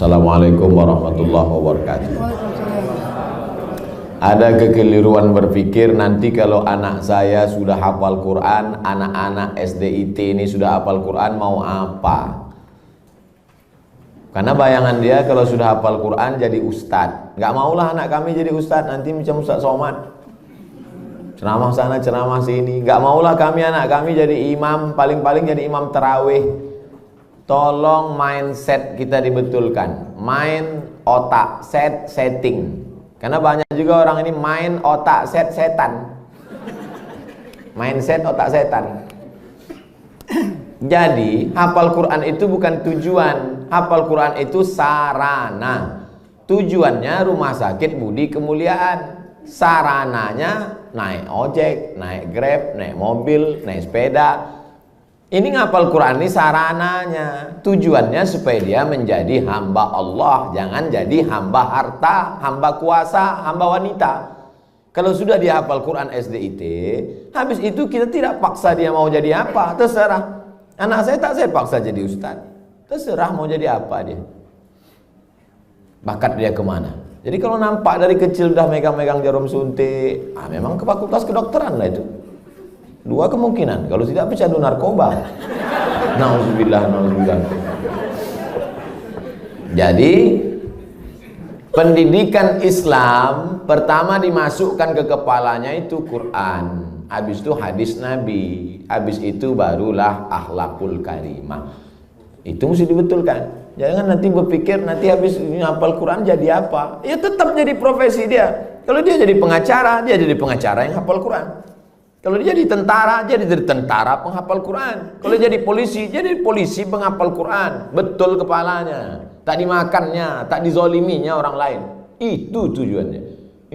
Assalamualaikum warahmatullahi wabarakatuh. Ada kekeliruan berpikir nanti kalau anak saya sudah hafal Quran, anak-anak SDIT ini sudah hafal Quran mau apa? Karena bayangan dia kalau sudah hafal Quran jadi ustadz. Gak maulah anak kami jadi ustadz, nanti macam Ustadz Somad, ceramah sana ceramah sini. Gak maulah kami anak kami jadi imam, paling-paling jadi imam tarawih. Tolong mindset kita dibetulkan, main otak, setting. Karena banyak juga orang ini main otak setan. Mindset otak setan. Jadi hafal Quran itu bukan tujuan. Hafal Quran itu sarana. Tujuannya rumah sakit Budi Kemuliaan. Sarananya naik ojek, naik Grab, naik mobil, naik sepeda. Ini ngapal Quran ini sarananya. Tujuannya supaya dia menjadi hamba Allah, jangan jadi hamba harta, hamba kuasa, hamba wanita. Kalau sudah dia hafal Quran SDIT, habis itu kita tidak paksa dia mau jadi apa, terserah. Anak saya tak saya paksa jadi ustaz, terserah mau jadi apa dia. Bakat dia kemana. Jadi kalau nampak dari kecil udah megang-megang jarum suntik, memang ke fakultas kedokteran lah itu. Dua kemungkinan, kalau tidak pecandu narkoba. Nauzubillah, nauzubillah. Jadi pendidikan Islam pertama dimasukkan ke kepalanya itu Quran, habis itu hadis Nabi, habis itu barulah akhlakul karimah. Itu mesti dibetulkan. Jangan nanti berpikir nanti habis hafal Quran jadi apa? Ya tetap jadi profesi dia. Kalau dia jadi pengacara, dia jadi pengacara yang hafal Quran. Kalau dia jadi tentara penghafal Quran. Kalau jadi polisi penghafal Quran. Betul kepalanya. Tak dimakannya, tak dizoliminya orang lain. Itu tujuannya.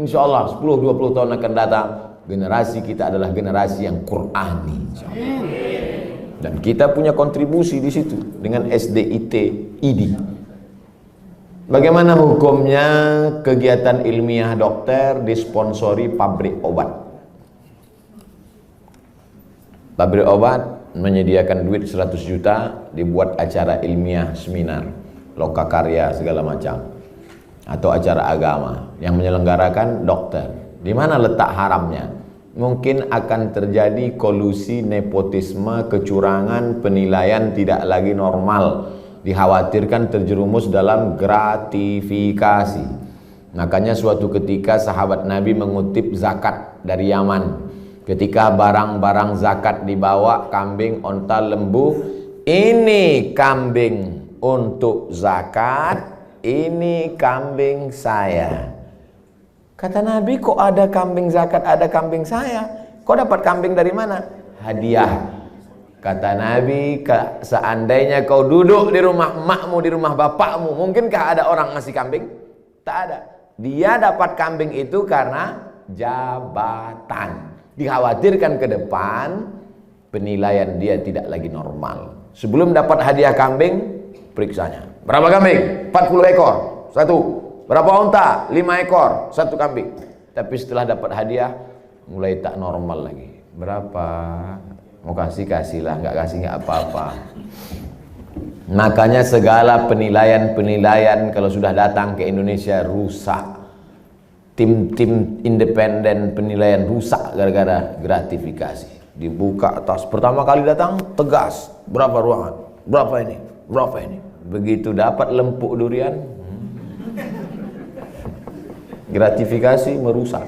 Insya Allah 10-20 tahun akan datang, generasi kita adalah generasi yang Qurani. Dan kita punya kontribusi di situ dengan SDIT ID. Bagaimana hukumnya kegiatan ilmiah dokter disponsori pabrik obat? Pabrik obat menyediakan duit 100 juta, dibuat acara ilmiah, seminar, lokakarya segala macam, atau acara agama yang menyelenggarakan dokter. Di mana letak haramnya? Mungkin akan terjadi kolusi, nepotisme, kecurangan, penilaian tidak lagi normal. Dikhawatirkan terjerumus dalam gratifikasi. Makanya suatu ketika sahabat Nabi mengutip zakat dari Yaman. Ketika barang-barang zakat dibawa, kambing, onta, lembu, ini kambing untuk zakat, ini kambing saya. Kata Nabi, kok ada kambing zakat, ada kambing saya? Kok dapat kambing dari mana? Hadiah. Kata Nabi, seandainya kau duduk di rumah emakmu, di rumah bapakmu, mungkinkah ada orang ngasih kambing? Tak ada. Dia dapat kambing itu karena jabatan. Dikhawatirkan ke depan penilaian dia tidak lagi normal. Sebelum dapat hadiah kambing, periksanya. Berapa kambing? 40 ekor, satu. Berapa unta? 5 ekor, satu kambing. Tapi setelah dapat hadiah, mulai tak normal lagi. Berapa? Mau kasih-kasihlah, nggak kasih nggak apa-apa. Makanya segala penilaian kalau sudah datang ke Indonesia rusak. Tim-tim independen penilaian rusak gara-gara gratifikasi. Dibuka atas, pertama kali datang tegas, berapa ruangan, berapa ini. Begitu dapat lempuk durian, gratifikasi merusak.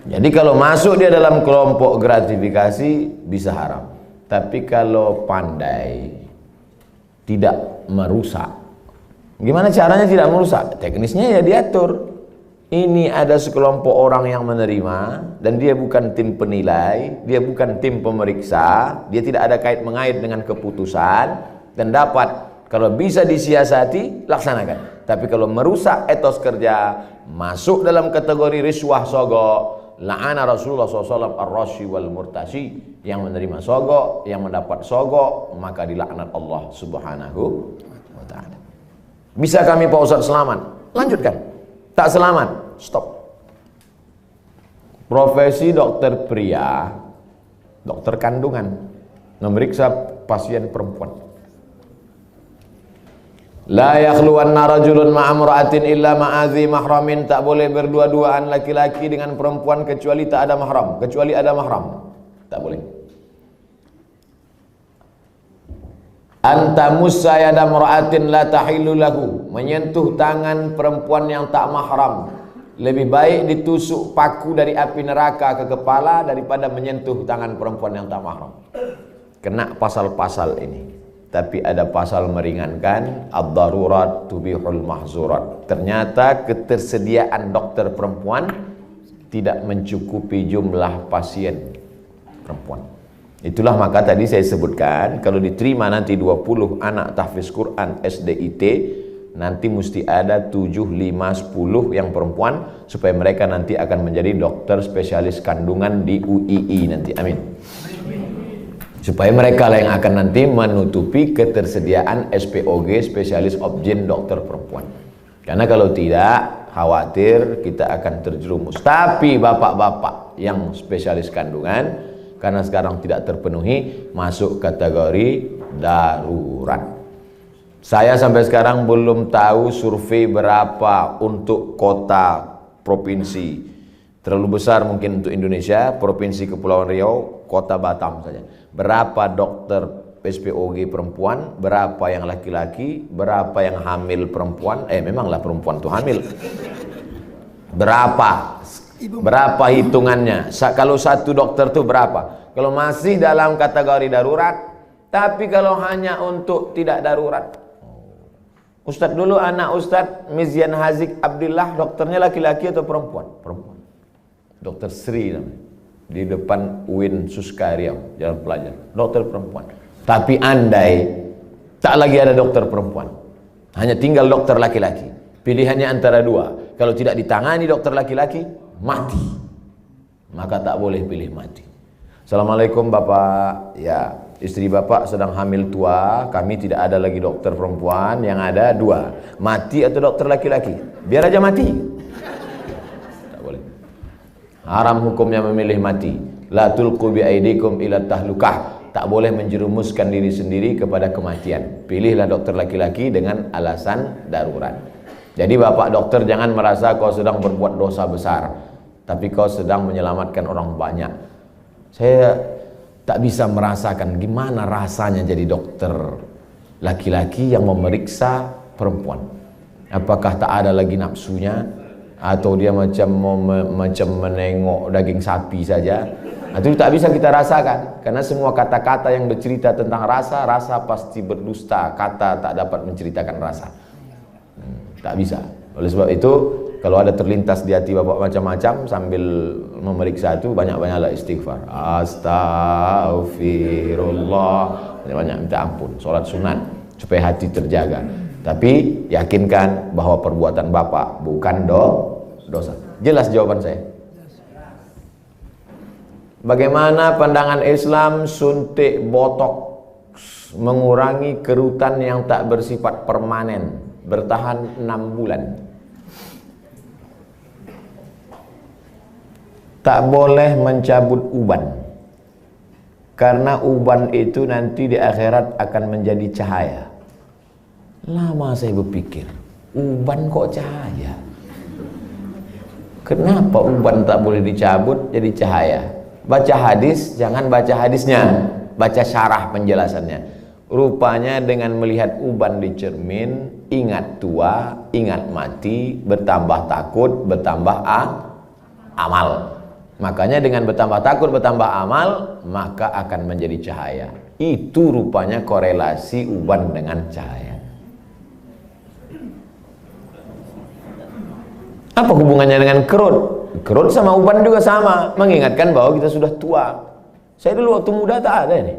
Jadi kalau masuk dia dalam kelompok gratifikasi bisa haram. Tapi kalau pandai tidak merusak, gimana caranya tidak merusak? Teknisnya ya diatur. Ini ada sekelompok orang yang menerima dan dia bukan tim penilai, dia bukan tim pemeriksa, dia tidak ada kait-mengait dengan keputusan dan dapat, kalau bisa disiasati, laksanakan. Tapi kalau merusak etos kerja, masuk dalam kategori riswah sogok, la'ana Rasulullah SAW ar-rashi wal murtashi, yang menerima sogok, yang mendapat sogok, maka dilaknat Allah Subhanahu wa ta'ala. Bisa kami Pak Ustadz selamat? Lanjutkan. Tak selamat, stop. Profesi dokter pria, dokter kandungan, memeriksa pasien perempuan. La yakhluwanna rajulun ma'amra'atin illa ma'adhi mahramin. Tak boleh berdua-duaan laki-laki dengan perempuan kecuali tak ada mahram, kecuali ada mahram. Tak boleh. Anta musayyada mar'atin la tahillu lahu. Menyentuh tangan perempuan yang tak mahram lebih baik ditusuk paku dari api neraka ke kepala daripada menyentuh tangan perempuan yang tak mahram. Kena pasal-pasal ini. Tapi ada pasal meringankan, ad-darurat tubihul mahzurat. Ternyata ketersediaan dokter perempuan tidak mencukupi jumlah pasien perempuan. Itulah maka tadi saya sebutkan, kalau diterima nanti 20 anak tahfiz Quran SDIT, nanti mesti ada 7, 5, 10 yang perempuan, supaya mereka nanti akan menjadi dokter spesialis kandungan di UII nanti. Amin. Supaya mereka lah yang akan nanti menutupi ketersediaan SPOG, spesialis obgyn dokter perempuan. Karena kalau tidak, khawatir kita akan terjerumus. Tapi bapak-bapak yang spesialis kandungan, karena sekarang tidak terpenuhi, masuk kategori darurat. Saya sampai sekarang belum tahu survei berapa untuk kota provinsi. Terlalu besar mungkin untuk Indonesia, Provinsi Kepulauan Riau, Kota Batam saja. Berapa dokter SPOG perempuan, berapa yang laki-laki, berapa yang hamil perempuan, memanglah perempuan itu hamil. Berapa hitungannya? Kalau satu dokter itu berapa? Kalau masih dalam kategori darurat, tapi kalau hanya untuk tidak darurat. Ustadz dulu anak Ustadz Mizyan Hazik Abdillah, dokternya laki-laki atau perempuan? Perempuan. Dokter Sri namanya. Di depan UIN Suskaria, Jalan Pelajar. Dokter perempuan. Tapi andai tak lagi ada dokter perempuan, hanya tinggal dokter laki-laki, pilihannya antara dua. Kalau tidak ditangani dokter laki-laki, mati. Maka tak boleh pilih mati. Assalamualaikum Bapak. Ya, istri Bapak sedang hamil tua. Kami tidak ada lagi dokter perempuan. Yang ada dua, mati atau dokter laki-laki. Biar aja mati. Tak boleh. Haram hukumnya memilih mati. La tulqu bi aidikum ila tahlukah. Tak boleh menjerumuskan diri sendiri kepada kematian. Pilihlah dokter laki-laki dengan alasan darurat. Jadi Bapak dokter jangan merasa kau sedang berbuat dosa besar, tapi kau sedang menyelamatkan orang banyak. Saya tak bisa merasakan gimana rasanya jadi dokter laki-laki yang memeriksa perempuan. Apakah tak ada lagi nafsunya, atau dia macam menengok daging sapi saja? Itu tak bisa kita rasakan, karena semua kata-kata yang bercerita tentang rasa pasti berdusta. Kata tak dapat menceritakan rasa. Tak bisa. Oleh sebab itu, kalau ada terlintas di hati Bapak macam-macam sambil memeriksa itu, banyak-banyaklah istighfar. Astaghfirullah. Banyak-banyak minta ampun. Solat sunat supaya hati terjaga. Tapi yakinkan bahwa perbuatan Bapak bukan dosa. Jelas jawaban saya. Bagaimana pandangan Islam suntik botox mengurangi kerutan yang tak bersifat permanen, bertahan 6 bulan? Tak boleh mencabut uban, karena uban itu nanti di akhirat akan menjadi cahaya. Lama saya berpikir, uban kok cahaya? Kenapa uban tak boleh dicabut jadi cahaya? Baca hadis, jangan baca hadisnya, baca syarah penjelasannya. Rupanya dengan melihat uban di cermin, ingat tua, ingat mati, bertambah takut, bertambah amal. Makanya dengan bertambah takut, bertambah amal, maka akan menjadi cahaya. Itu rupanya korelasi uban dengan cahaya. Apa hubungannya dengan kerut? Kerut sama uban juga sama, mengingatkan bahwa kita sudah tua. Saya dulu waktu muda tak ada ini.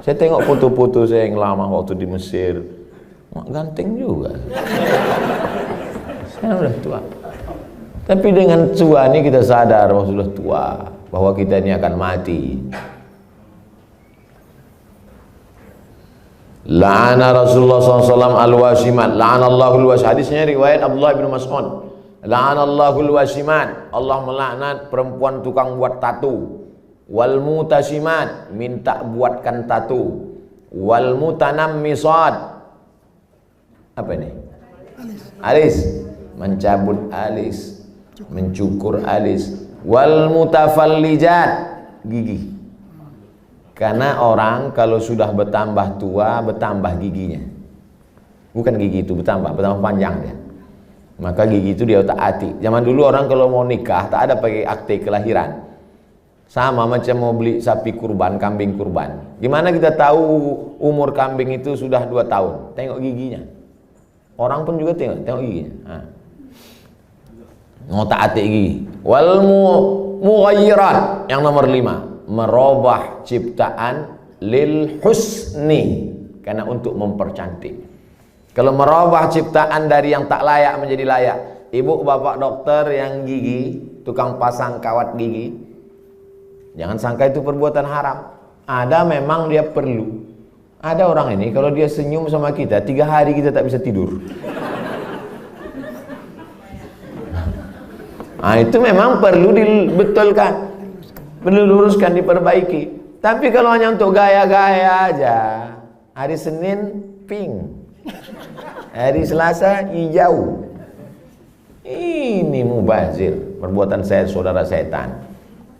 Saya tengok foto-foto saya yang lama waktu di Mesir, ganteng juga. Saya sudah tua. Tapi dengan tua ini kita sadar bahwa sudah tua, bahwa kita ini akan mati. La'ana Rasulullah SAW al-wasimat. La'anallahu al-wasimat. Hadisnya riwayat Abdullah bin Mas'ud. La'anallahu al-wasimat. Allah melaknat perempuan tukang buat tato. Wal mutasimat, minta buatkan tato. Wal mutanammisat. Apa ini? Alis. Mencabut alis, mencukur alis. Wal mutafallijat, gigi. Karena orang kalau sudah bertambah tua, bertambah giginya. Bukan gigi itu bertambah panjang dia. Maka gigi itu dia otak-atik. Zaman dulu orang kalau mau nikah tak ada pakai akte kelahiran. Sama macam mau beli sapi kurban, kambing kurban. Gimana kita tahu umur kambing itu sudah 2 tahun? Tengok giginya. Orang pun juga tengok giginya. Ngotak-atik gigi. Wal mughayyirat, yang nomor 5, merubah ciptaan lil husni, karena untuk mempercantik. Kalau merubah ciptaan dari yang tak layak menjadi layak. Ibu bapak dokter yang gigi, tukang pasang kawat gigi, jangan sangka itu perbuatan haram. Ada memang dia perlu. Ada orang ini kalau dia senyum sama kita 3 hari kita tak bisa tidur. Nah, itu memang perlu dibetulkan, perlu luruskan, diperbaiki. Tapi kalau hanya untuk gaya-gaya aja, hari Senin pink, hari Selasa hijau, ini mubazir, perbuatan saya saudara setan.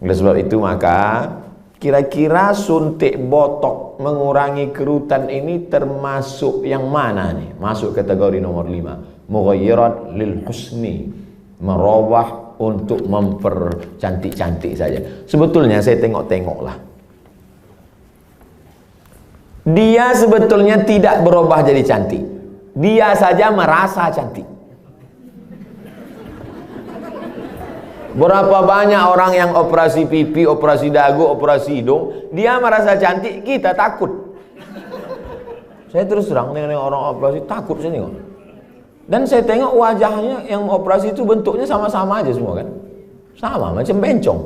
Oleh sebab itu maka kira-kira suntik botok mengurangi kerutan ini termasuk yang mana nih? Masuk kategori nomor 5, mughayyirat lil husni, merubah untuk mempercantik-cantik saja. Sebetulnya saya tengok-tengoklah, dia sebetulnya tidak berubah jadi cantik, dia saja merasa cantik. Berapa banyak orang yang operasi pipi, operasi dagu, operasi hidung, dia merasa cantik, kita takut. Saya terus terang dengan orang operasi takut saya tengok. Dan saya tengok wajahnya yang operasi itu bentuknya sama-sama aja semua kan. Sama macam bencong.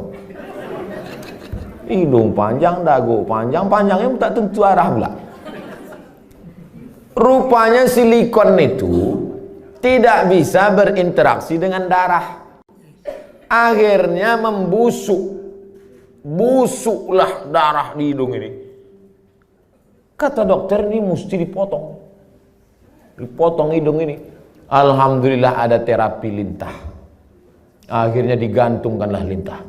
Hidung panjang, dagu panjang, panjangnya tak tentu arah pula. Rupanya silikon itu tidak bisa berinteraksi dengan darah. Akhirnya membusuk. Busuklah darah di hidung ini. Kata dokter, ini mesti dipotong. Dipotong hidung ini. Alhamdulillah ada terapi lintah. Akhirnya digantungkanlah lintah.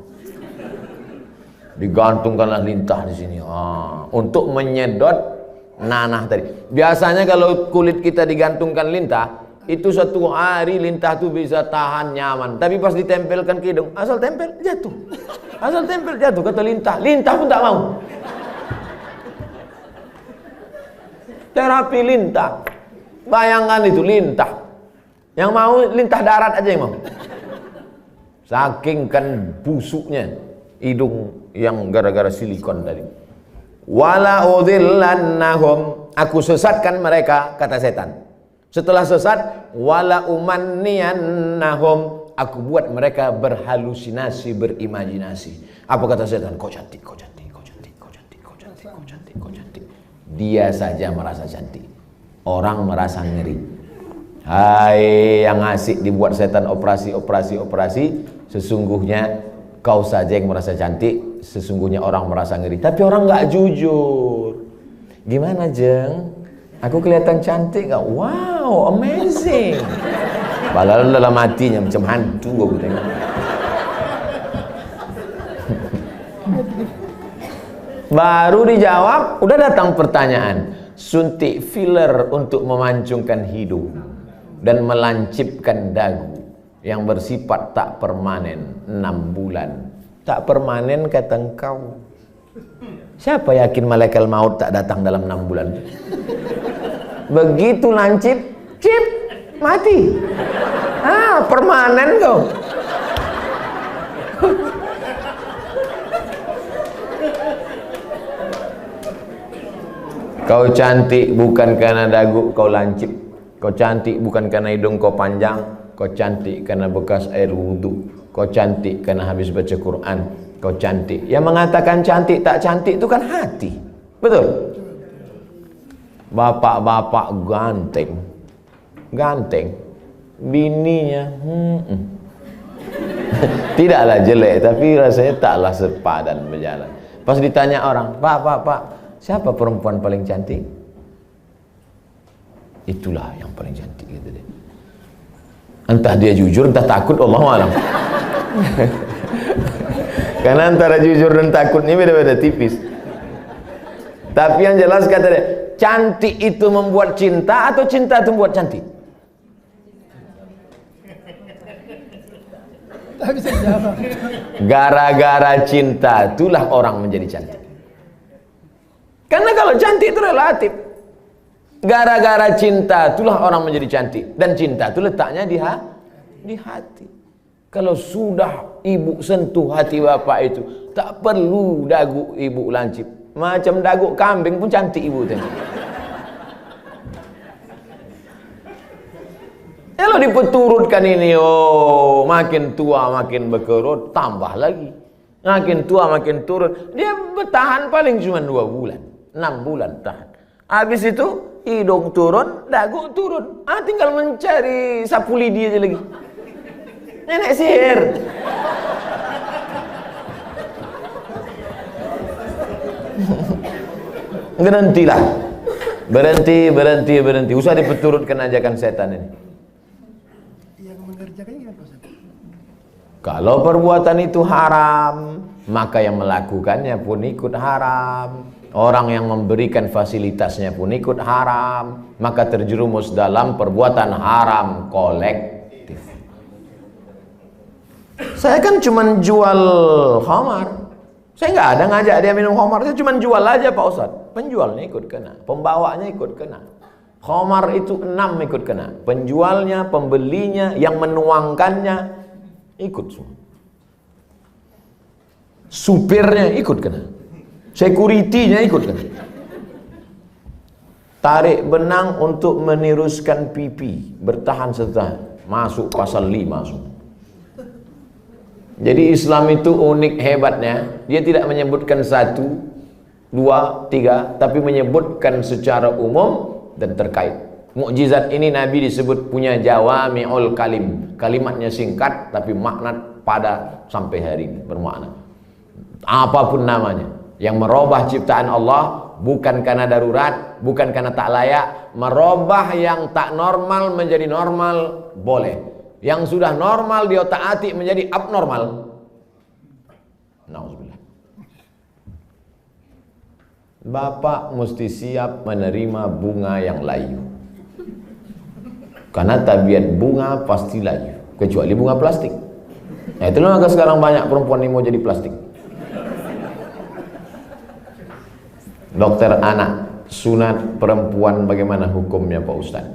Digantungkanlah lintah di sini. Untuk menyedot nanah tadi. Biasanya kalau kulit kita digantungkan lintah, itu 1 hari lintah itu bisa tahan nyaman. Tapi pas ditempelkan ke hidung, asal tempel jatuh. Asal tempel jatuh, kata lintah. Lintah pun tak mau. Terapi lintah. Bayangkan itu lintah. Yang mau lintah darat aja yang mau. Saking kan busuknya hidung yang gara-gara silikon tadi. Wala udhillannahum, aku sesatkan mereka, kata setan. Setelah sesat, wala umanniyannahum, aku buat mereka berhalusinasi, berimajinasi. Apa kata setan? Kau cantik, kau cantik, kau cantik, kau cantik, kau cantik, kau cantik, kau cantik. Dia saja merasa cantik. Orang merasa ngeri. Hai yang asik dibuat setan operasi, sesungguhnya kau saja yang merasa cantik, sesungguhnya orang merasa ngeri. Tapi orang nggak jujur. Gimana Jeng? Aku kelihatan cantik nggak? Wow, amazing. Padahal dalam hatinya macam hantu aku tengok. Baru dijawab, udah datang pertanyaan. Suntik filler untuk memancungkan hidung dan melancipkan dagu yang bersifat tak permanen 6 bulan. Tak permanen kata engkau. Siapa yakin malaikat maut tak datang dalam 6 bulan? Begitu lancip, cip, mati. Permanen kau. Kau cantik bukan karena dagu kau lancip. Kau cantik bukan karena hidung kau panjang. Kau cantik karena bekas air wudhu. Kau cantik karena habis baca Quran. Kau cantik. Yang mengatakan cantik tak cantik itu kan hati. Betul? Bapak-bapak ganteng. Ganteng. Bininya tidaklah jelek, tapi rasanya taklah sepadan berjalan. Pas ditanya orang, Pak, siapa perempuan paling cantik? Itulah yang paling cantik gitu deh. Entah dia jujur, entah takut, Allahu a'lam. Karena antara jujur dan takut ini beda-beda tipis. Tapi yang jelas kata dia, cantik itu membuat cinta atau cinta itu membuat cantik? Gara-gara cinta itulah orang menjadi cantik. Karena kalau cantik itu relatif. Gara-gara cinta itulah orang menjadi cantik. Dan cinta itu letaknya di hati. Kalau sudah ibu sentuh hati bapak itu, tak perlu dagu ibu lancip. Macam dagu kambing pun cantik ibu tengok. Kalau dipeturutkan ini, oh makin tua makin berkerut, tambah lagi. Makin tua makin turun. Dia bertahan paling cuma 2 bulan, 6 bulan tahan. Habis itu hidung turun, dagu turun. Tinggal mencari sapu lidi aja lagi. Nenek sihir. Berhentilah. Berhenti. Usah dipeturutkan ajakan setan ini. Yang mengerjakannya apa, Ustaz? Kalau perbuatan itu haram, maka yang melakukannya pun ikut haram. Orang yang memberikan fasilitasnya pun ikut haram. Maka terjerumus dalam perbuatan haram kolektif. Saya kan cuma jual khamar. Saya nggak ada ngajak dia minum khamar. Saya cuma jual aja Pak Ustadz. Penjualnya ikut kena, pembawanya ikut kena. Khamar itu 6 ikut kena. Penjualnya, pembelinya, yang menuangkannya ikut semua. Supirnya ikut kena. Security-nya ikut kena. Tarik benang untuk meniruskan pipi, bertahan setahun, masuk pasal 5 semua. Jadi Islam itu unik hebatnya, dia tidak menyebutkan 1, 2, 3, tapi menyebutkan secara umum dan terkait. Mukjizat ini Nabi disebut punya jawami'ul kalim. Kalimatnya singkat tapi makna pada sampai hari ini bermakna. Apapun namanya, yang merubah ciptaan Allah bukan karena darurat, bukan karena tak layak. Merubah yang tak normal menjadi normal boleh. Yang sudah normal dia taati menjadi abnormal. Nauzubillah. Bapak mesti siap menerima bunga yang layu. Karena tabiat bunga pasti layu, kecuali bunga plastik. Nah, itulah maka sekarang banyak perempuan yang mau jadi plastik. Dokter anak, sunat perempuan bagaimana hukumnya Pak Ustaz?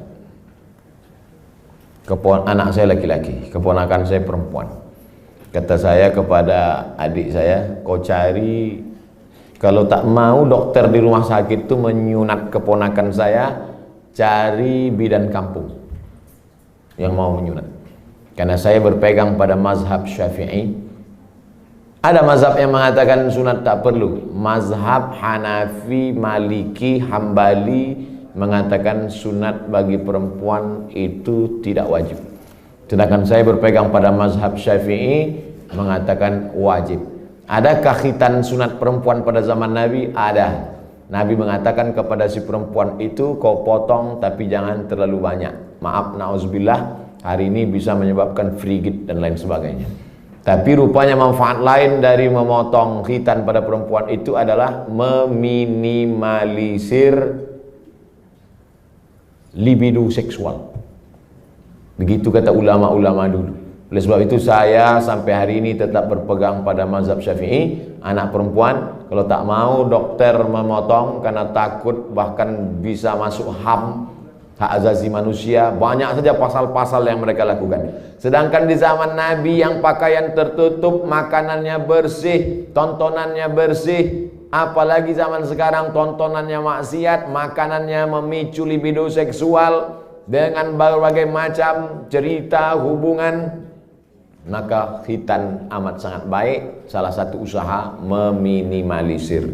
Anak saya laki-laki, keponakan saya perempuan. Kata saya kepada adik saya, kau cari, kalau tak mau dokter di rumah sakit itu menyunat keponakan saya, cari bidan kampung yang mau menyunat. Karena saya berpegang pada mazhab Syafi'i. Ada mazhab yang mengatakan sunat tak perlu. Mazhab Hanafi, Maliki, Hambali mengatakan sunat bagi perempuan itu tidak wajib. Sedangkan saya berpegang pada mazhab Syafi'i mengatakan wajib. Adakah khitan sunat perempuan pada zaman Nabi? Ada. Nabi mengatakan kepada si perempuan itu, kau potong tapi jangan terlalu banyak. Maaf, na'udzubillah, hari ini bisa menyebabkan frigid dan lain sebagainya. Tapi rupanya manfaat lain dari memotong khitan pada perempuan itu adalah meminimalisir libido seksual. Begitu kata ulama-ulama dulu. Oleh sebab itu saya sampai hari ini tetap berpegang pada mazhab Syafi'i. Anak perempuan kalau tak mau dokter memotong karena takut bahkan bisa masuk HAM, hak asasi manusia, banyak saja pasal-pasal yang mereka lakukan. Sedangkan di zaman Nabi yang pakaian tertutup, makanannya bersih, tontonannya bersih. Apalagi zaman sekarang tontonannya maksiat, makanannya memicu libido seksual dengan berbagai macam cerita hubungan. Maka khitan amat sangat baik. Salah satu usaha meminimalisir.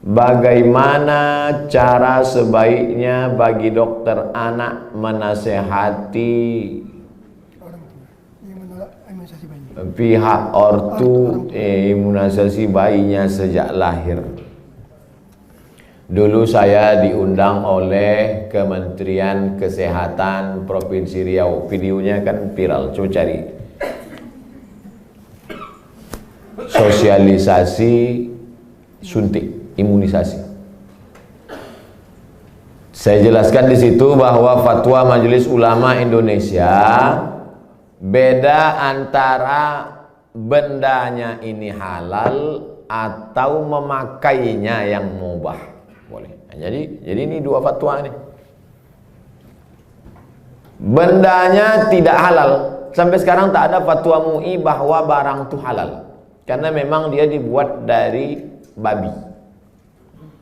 Bagaimana cara sebaiknya bagi dokter anak menasehati pihak ortu imunisasi bayinya sejak lahir? Dulu saya diundang oleh Kementerian Kesehatan Provinsi Riau. Videonya kan viral, coba cari. Sosialisasi suntik, imunisasi. Saya jelaskan di situ bahwa fatwa Majelis Ulama Indonesia beda antara bendanya ini halal atau memakainya yang mubah. Boleh. Nah, jadi ini dua fatwa ini. Bendanya tidak halal. Sampai sekarang tak ada fatwa MUI bahwa barang itu halal. Karena memang dia dibuat dari babi.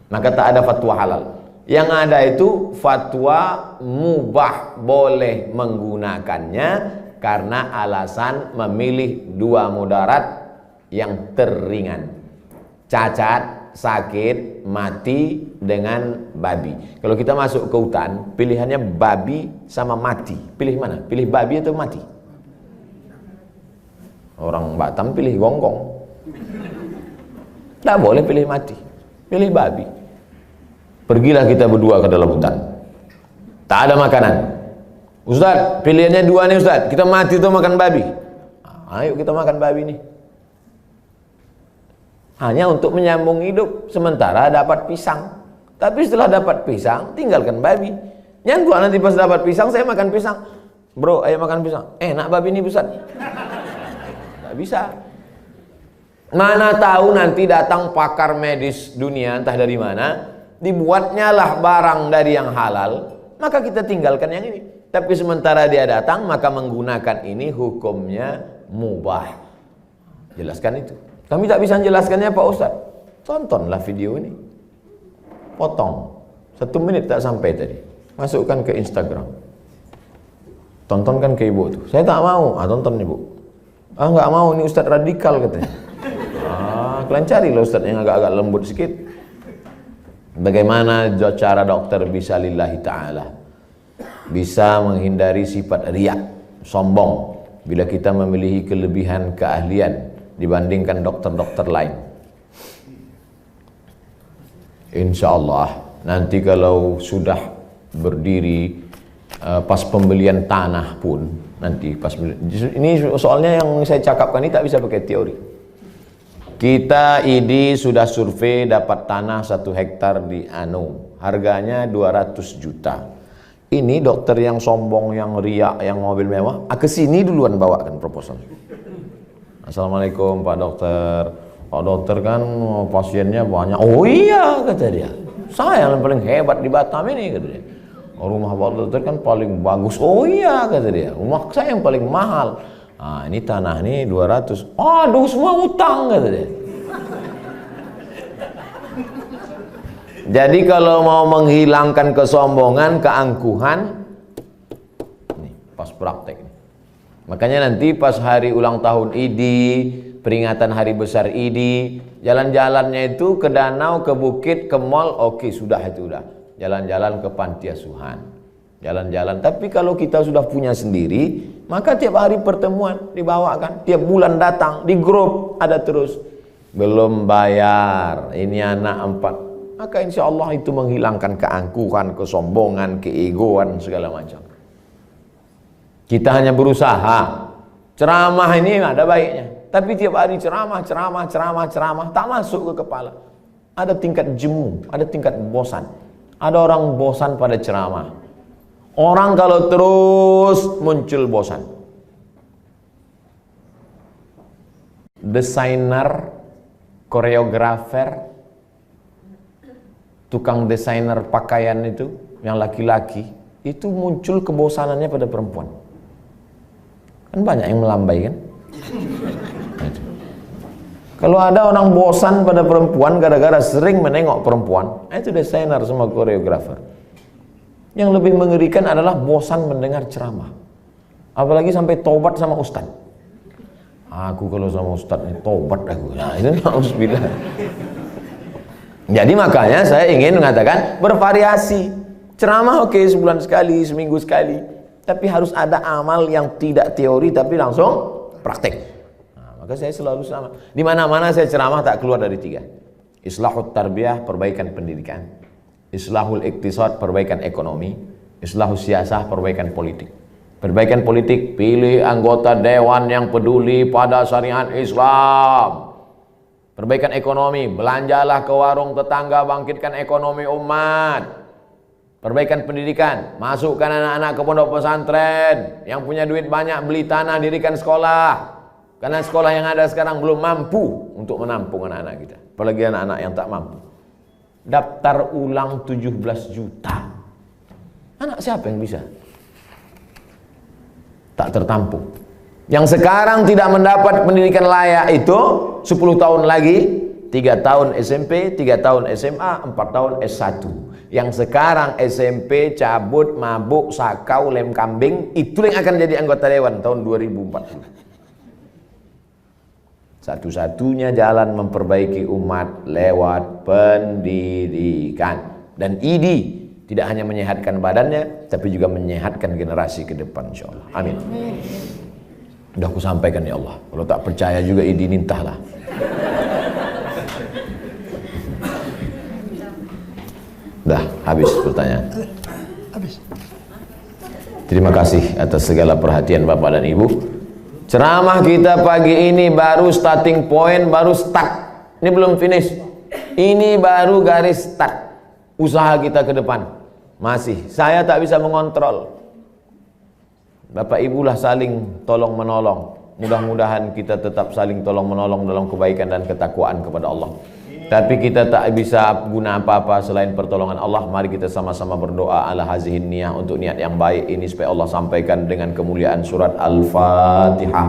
Maka tak ada fatwa halal. Yang ada itu fatwa mubah, boleh menggunakannya karena alasan memilih dua mudarat yang teringan. Cacat, sakit, mati dengan babi. Kalau kita masuk ke hutan, pilihannya babi sama mati. Pilih mana? Pilih babi atau mati? Orang Batam pilih gonggong. Tak boleh pilih mati, pilih babi. Pergilah kita berdua ke dalam hutan. Tak ada makanan. Ustaz, pilihannya dua nih Ustaz. Kita mati atau makan babi? Ayo kita makan babi nih. Hanya untuk menyambung hidup. Sementara dapat pisang. Tapi setelah dapat pisang, tinggalkan babi. Nyangkut nanti pas dapat pisang, saya makan pisang. Bro, ayo makan pisang. Enak babi nih Ustaz. Tak bisa. Mana tahu nanti datang pakar medis dunia entah dari mana, dibuatnya lah barang dari yang halal, maka kita tinggalkan yang ini. Tapi sementara dia datang, maka menggunakan ini hukumnya mubah. Jelaskan itu. Kami tak bisa menjelaskannya Pak Ustaz. Tontonlah video ini. Potong. 1 menit tak sampai tadi. Masukkan ke Instagram. Tontonkan ke ibu tuh. Saya tak mau. Tonton ibu. Nggak mau, ini Ustaz radikal katanya. Kalian carilah Ustaz yang agak-agak lembut sedikit. Bagaimana cara dokter bisa lillahi ta'ala, bisa menghindari sifat riak, sombong, bila kita memiliki kelebihan keahlian dibandingkan dokter-dokter lain. Insya Allah nanti kalau sudah berdiri pas pembelian tanah pun, nanti pas ini soalnya yang saya cakapkan ini tak bisa pakai teori. Kita ID sudah survei dapat tanah 1 hektar di harganya 200 juta. Ini dokter yang sombong, yang riak, yang mobil mewah, kesini duluan bawakan proposal. Assalamualaikum Pak Dokter. Pak Dokter kan pasiennya banyak. Oh iya kata dia. Saya yang paling hebat di Batam ini kata dia. Rumah Pak Dokter kan paling bagus. Oh iya kata dia. Rumah saya yang paling mahal. Ini tanah nih 200. Aduh semua utang kata dia. Jadi kalau mau menghilangkan kesombongan, keangkuhan, nih pas praktek. Makanya nanti pas hari ulang tahun ID, peringatan hari besar ID, jalan-jalannya itu ke danau, ke bukit, ke mall, oke sudah itu udah. Jalan-jalan ke panti asuhan. Jalan-jalan, tapi kalau kita sudah punya sendiri, maka tiap hari pertemuan dibawakan, tiap bulan datang, di grup ada terus. Belum bayar, ini anak 4. Maka insya Allah itu menghilangkan keangkuhan, kesombongan, keegoan, segala macam. Kita hanya berusaha. Ceramah ini ada baiknya, tapi tiap hari ceramah, tak masuk ke kepala. Ada tingkat jemu, ada tingkat bosan. Ada orang bosan pada ceramah. Orang kalau terus muncul bosan. Desainer, koreografer, tukang desainer pakaian itu, yang laki-laki, itu muncul kebosanannya pada perempuan. Kan banyak yang melambai kan? Kalau ada orang bosan pada perempuan gara-gara sering menengok perempuan, itu desainer sama koreografer. Yang lebih mengerikan adalah bosan mendengar ceramah. Apalagi sampai tobat sama ustaz. Aku kalau sama ustaz ini tobat aku. Nah, itu na'udzubillah. Jadi makanya saya ingin mengatakan bervariasi. Ceramah oke, sebulan sekali, seminggu sekali. Tapi harus ada amal yang tidak teori tapi langsung praktek. Nah, maka saya selalu sama. Di mana-mana saya ceramah tak keluar dari 3. Islahut tarbiyah, perbaikan pendidikan. Islahul iktisad, perbaikan ekonomi. Islahus siyasah, perbaikan politik. Perbaikan politik, pilih anggota dewan yang peduli pada syariat Islam. Perbaikan ekonomi, belanjalah ke warung tetangga, bangkitkan ekonomi umat. Perbaikan pendidikan, masukkan anak-anak ke pondok pesantren. Yang punya duit banyak, beli tanah, dirikan sekolah. Karena sekolah yang ada sekarang belum mampu untuk menampung anak-anak kita. Apalagi anak-anak yang tak mampu. Daftar ulang 17 juta. Anak siapa yang bisa? Tak tertampung. Yang sekarang tidak mendapat pendidikan layak itu 10 tahun lagi, 3 tahun SMP, 3 tahun SMA, 4 tahun S1. Yang sekarang SMP cabut, mabuk, sakau, lem kambing, itu yang akan jadi anggota dewan tahun 2040. Satu-satunya jalan memperbaiki umat lewat pendidikan. Dan ID tidak hanya menyehatkan badannya, tapi juga menyehatkan generasi ke depan, insyaallah. Amin. Udah aku sampaikan ya Allah. Kalau tak percaya juga ID nintahlah. Dah habis pertanyaan. Habis. Terima kasih atas segala perhatian Bapak dan Ibu. Ceramah kita pagi ini baru starting point, baru start. Ini belum finish. Ini baru garis start usaha kita ke depan. Masih, saya tak bisa mengontrol. Bapak Ibu lah saling tolong menolong. Mudah-mudahan kita tetap saling tolong menolong dalam kebaikan dan ketakwaan kepada Allah. Tapi kita tak bisa guna apa-apa selain pertolongan Allah. Mari kita sama-sama berdoa ala hazihin niyah, untuk niat yang baik ini supaya Allah sampaikan dengan kemuliaan surat Al-Fatihah.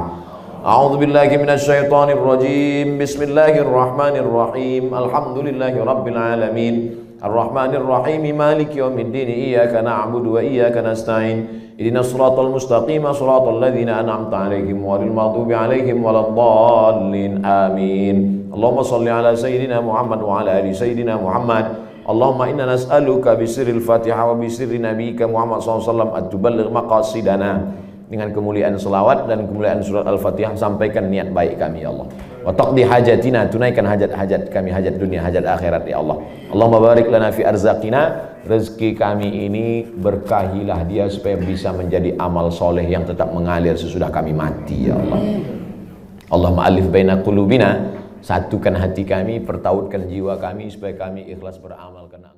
A'udzubillahi minasyaitonir rajim. Bismillahirrahmanirrahim. Alhamdulillahi rabbil alamin. Ar-Rahmanir Rahim. Maliki yaumiddin. Iyyaka na'budu wa iyyaka nasta'in. Ihdinas siratal mustaqim, siratal ladzina an'amta 'alaihim ghairil maghdubi 'alaihim waladdallin. Amin. Allahumma shalli ala sayyidina Muhammad wa ala ali sayyidina Muhammad. Allahumma inna nas'aluka bisirril Fatihah wa bisirri nabiyyika Muhammad sallallahu alaihi wasallam at-tuballigh maqasidana. Dengan kemuliaan selawat dan kemuliaan surat Al-Fatihah, sampaikan niat baik kami ya Allah. Wa taqdi hajatina, tunaikan hajat-hajat kami, hajat dunia, hajat akhirat ya Allah. Allahumma barik lana fi arzaqina, rezeki kami ini berkahilah dia supaya bisa menjadi amal soleh yang tetap mengalir sesudah kami mati ya Allah. Allahumma alif baina qulubina, satukan hati kami, pertautkan jiwa kami supaya kami ikhlas beramal karena